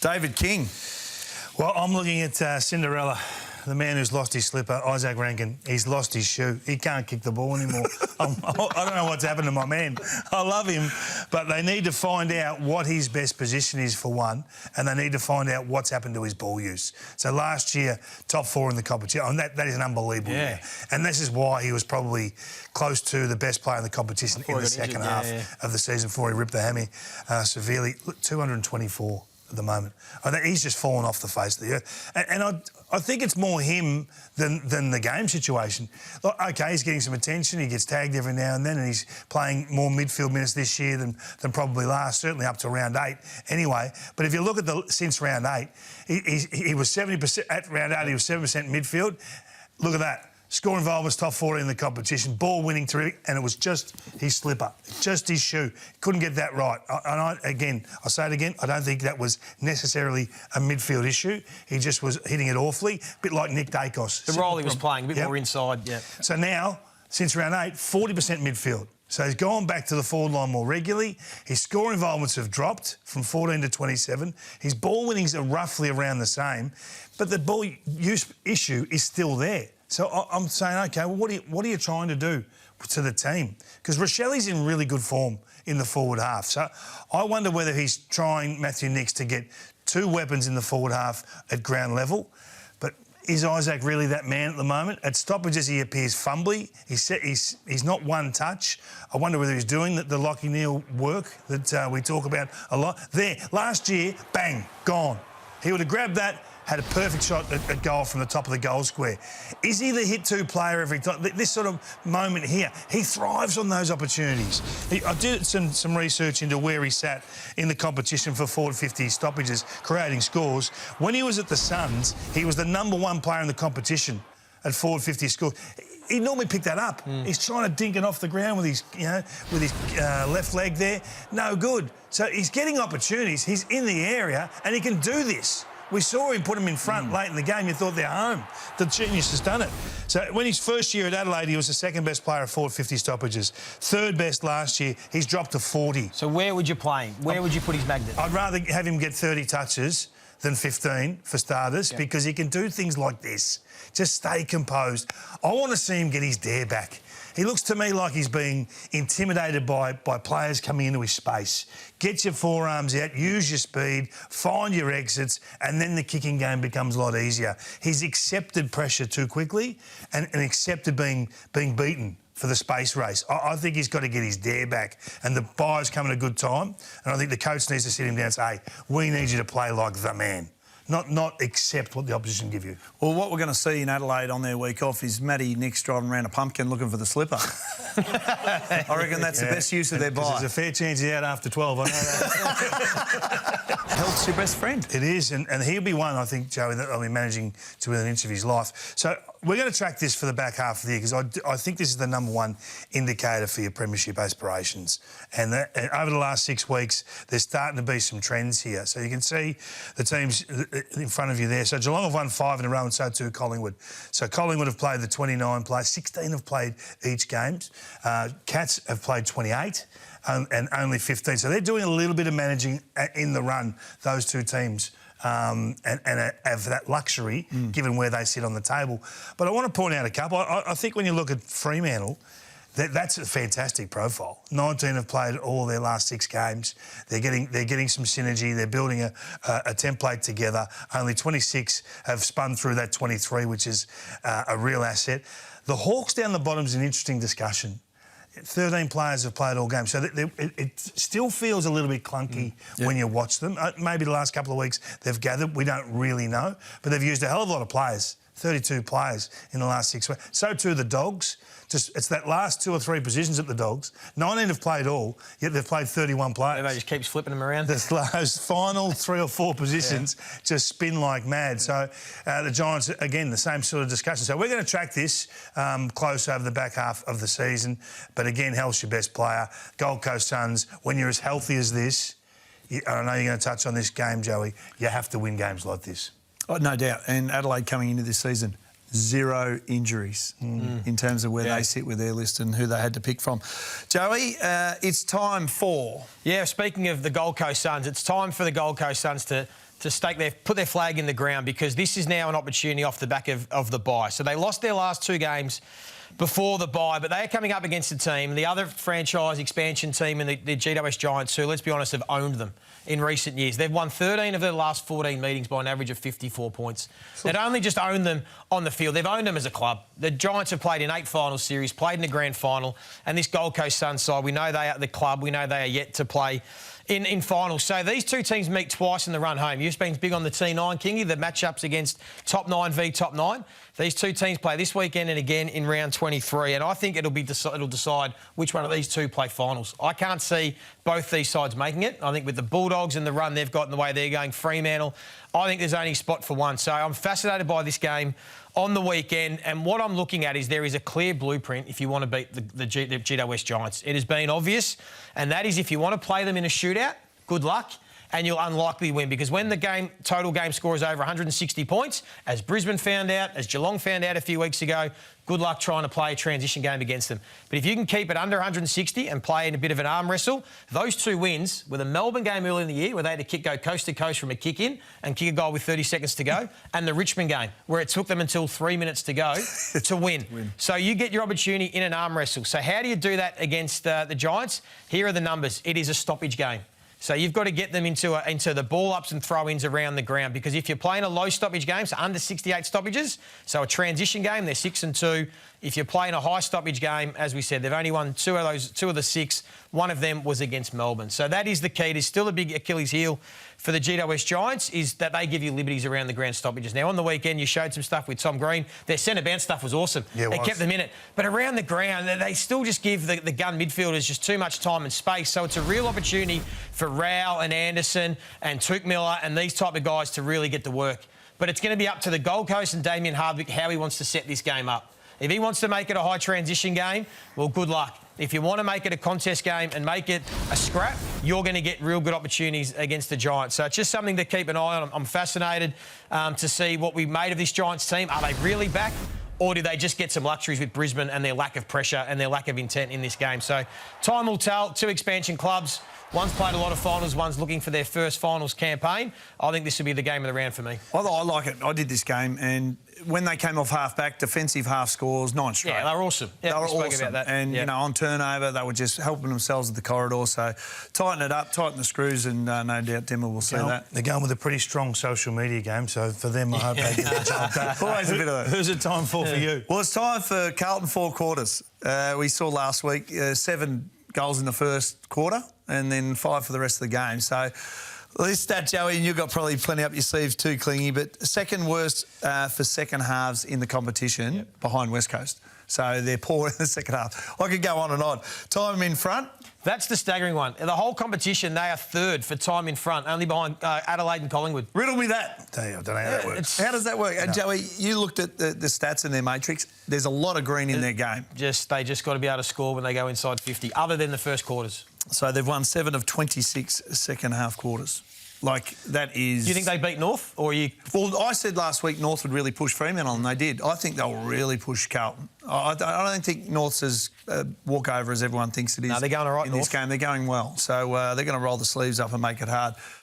David King. Well, I'm looking at Cinderella, the man who's lost his slipper, Izak Rankine. He's lost his shoe. He can't kick the ball anymore. I don't know what's happened to my man. I love him, but they need to find out what his best position is for one, and they need to find out what's happened to his ball use. So last year, top 4 in the competition. And that is an unbelievable year. And this is why he was probably close to the best player in the competition in the second half of the season before he ripped the hammy severely. Look, 224. At the moment, I think he's just fallen off the face of the earth, and I think it's more him than the game situation. Like, OK, he's getting some attention. He gets tagged every now and then, and he's playing more midfield minutes this year than probably last. Certainly up to round 8, anyway. But if you look at since round 8, he was 70% at round 8. He was 7% midfield. Look at that. Score involvements, top 40 in the competition, ball winning terrific, and it was just his slipper, just his shoe. Couldn't get that right. I'll say it again, I don't think that was necessarily a midfield issue. He just was hitting it awfully, a bit like Nick Dacos. The role he was playing, a bit more inside, So now, since round 8, 40% midfield. So he's gone back to the forward line more regularly. His score involvements have dropped from 14 to 27. His ball winnings are roughly around the same, but the ball use issue is still there. So I'm saying, OK, well, what are you trying to do to the team? Because Rochelli's in really good form in the forward half. So I wonder whether he's trying, Matthew Nicks, to get 2 weapons in the forward half at ground level. But is Izak really that man at the moment? At stoppages, he appears fumbly. He's not one touch. I wonder whether he's doing the Lachie Neale work that we talk about a lot. There, last year, bang, gone. He would have grabbed that, had a perfect shot at goal from the top of the goal square. Is he the hit-to player every time? This sort of moment here, he thrives on those opportunities. I did some research into where he sat in the competition for forward 50 stoppages, creating scores. When he was at the Suns, he was the #1 player in the competition at forward 50 scores. He normally picked that up. He's trying to dink it off the ground with his, left leg there. No good. So he's getting opportunities. He's in the area, and he can do this. We saw him put him in front late in the game. You thought they're home. The genius has done it. So when his first year at Adelaide, he was the 2nd best player at forward 50 stoppages. 3rd best last year. He's dropped to 40. So where would you play him? Where would you put his magnet? I'd rather have him get 30 touches than 15 for starters because he can do things like this. Just stay composed. I want to see him get his dare back. He looks to me like he's being intimidated by players coming into his space. Get your forearms out, use your speed, find your exits, and then the kicking game becomes a lot easier. He's accepted pressure too quickly and accepted being beaten for the space race. I think he's got to get his dare back, and the buyer's come at a good time, and I think the coach needs to sit him down and say, hey, we need you to play like the man. Not accept what the opposition give you. Well, what we're going to see in Adelaide on their week off is Matty Nicks driving around a pumpkin looking for the slipper. I reckon that's the best use of their buy. There's a fair chance he's out after 12, I know that. Health's your best friend. It is, and he'll be one, I think, Joey, that I'll be managing to within an inch of his life. So we're going to track this for the back half of the year because I think this is the #1 indicator for your premiership aspirations. And over the last 6 weeks, there's starting to be some trends here. So you can see the teams in front of you there. So Geelong have won 5 in a row, and so too Collingwood. So Collingwood have played the 29 players, 16 have played each game. Cats have played 28 and only 15. So they're doing a little bit of managing in the run, those two teams. And have that luxury, given where they sit on the table. But I want to point out a couple. I think when you look at Fremantle, that's a fantastic profile. 19 have played all their last 6 games. They're getting some synergy. They're building a template together. Only 26 have spun through that 23, which is a real asset. The Hawks down the bottom is an interesting discussion. 13 players have played all games, so it still feels a little bit clunky when you watch them. Maybe the last couple of weeks they've gathered, we don't really know, but they've used a hell of a lot of players. 32 players in the last 6 weeks. So too the Dogs. It's that last 2 or 3 positions at the Dogs. 19 have played all, yet they've played 31 players. Everybody just keeps flipping them around. Those final 3 or 4 positions just spin like mad. So the Giants, again, the same sort of discussion. So we're going to track this close over the back half of the season. But again, health's your best player. Gold Coast Suns, when you're as healthy as this, I know you're going to touch on this game, Joey, you have to win games like this. Oh, no doubt. And Adelaide coming into this season, 0 injuries in terms of where they sit with their list and who they had to pick from. Joey, it's time for... Yeah, speaking of the Gold Coast Suns, it's time for the Gold Coast Suns to to put their flag in the ground, because this is now an opportunity off the back of the bye. So they lost their last 2 games before the bye, but they are coming up against a team, the other franchise expansion team in the GWS Giants, who, let's be honest, have owned them in recent years. They've won 13 of their last 14 meetings by an average of 54 points. They've only just owned them on the field. They've owned them as a club. The Giants have played in 8 final series, played in the grand final, and this Gold Coast Suns side, we know they are the club, we know they are yet to play in finals. So these 2 teams meet twice in the run home. You've been big on the T9, Kingy, the matchups against top 9 v top 9. These 2 teams play this weekend and again in round 23, and I think it'll decide which one of these 2 play finals. I can't see both these sides making it. I think with the Bulldogs and the run they've got and the way they're going, Fremantle, I think there's only a spot for one. So I'm fascinated by this game on the weekend, and what I'm looking at is there is a clear blueprint if you want to beat the GWS Giants. It has been obvious, and that is if you want to play them in a shootout, good luck, and you'll unlikely win, because when the total game score is over 160 points, as Brisbane found out, as Geelong found out a few weeks ago, good luck trying to play a transition game against them. But if you can keep it under 160 and play in a bit of an arm wrestle, those 2 wins, with a Melbourne game early in the year where they had to go coast to coast from a kick in and kick a goal with 30 seconds to go, and the Richmond game where it took them until 3 minutes to go to win. So you get your opportunity in an arm wrestle. So how do you do that against the Giants? Here are the numbers. It is a stoppage game. So you've got to get them into the ball-ups and throw-ins around the ground, because if you're playing a low stoppage game, so under 68 stoppages, so a transition game, they're 6-2. If you're playing a high stoppage game, as we said, they've only won 2 of the 6. One of them was against Melbourne. So that is the key. It is still a big Achilles heel for the GWS Giants, is that they give you liberties around the ground stoppages. Now, on the weekend, you showed some stuff with Tom Green. Their centre bounce stuff was awesome. Yeah, it kept them in it. But around the ground, they still just give the gun midfielders just too much time and space. So it's a real opportunity for Rao and Anderson and Touk Miller and these type of guys to really get to work. But it's going to be up to the Gold Coast and Damien Hardwick how he wants to set this game up. If he wants to make it a high transition game, well, good luck. If you want to make it a contest game and make it a scrap, you're going to get real good opportunities against the Giants. So it's just something to keep an eye on. I'm fascinated to see what we made of this Giants team. Are they really back? Or do they just get some luxuries with Brisbane and their lack of pressure and their lack of intent in this game? So time will tell. 2 expansion clubs. One's played a lot of finals, one's looking for their first finals campaign. I think this will be the game of the round for me. I like it. I did this game, and when they came off half-back, defensive half scores, 9 straight. Yeah, they were awesome. They were awesome. About that. And, you know, on turnover, they were just helping themselves at the corridor. So tighten it up, tighten the screws, and no doubt Denver will see that. They're going with a pretty strong social media game, so for them, I hope they get the job done. Always a bit of that. Who's it time for you? Well, it's time for Carlton 4 quarters. We saw last week 7 goals in the first quarter and then 5 for the rest of the game. So this stat, Joey, and you've got probably plenty up your sleeves too, Clingy, but second worst for second halves in the competition behind West Coast. So they're poor in the second half. I could go on and on. Time in front. That's the staggering one. The whole competition, they are 3rd for time in front, only behind Adelaide and Collingwood. Riddle me that. I don't know how that works. How does that work? And Joey, you looked at the stats in their matrix. There's a lot of green in their game. They just got to be able to score when they go inside 50, other than the first quarters. So they've won 7 of 26 second half quarters. Like, that is... Do you think they beat North, or are you... Well, I said last week North would really push Fremantle, and they did. I think they'll really push Carlton. I don't think North's as walkover as everyone thinks it is. No, they're going all right, in this game. They're going well. So they're going to roll the sleeves up and make it hard.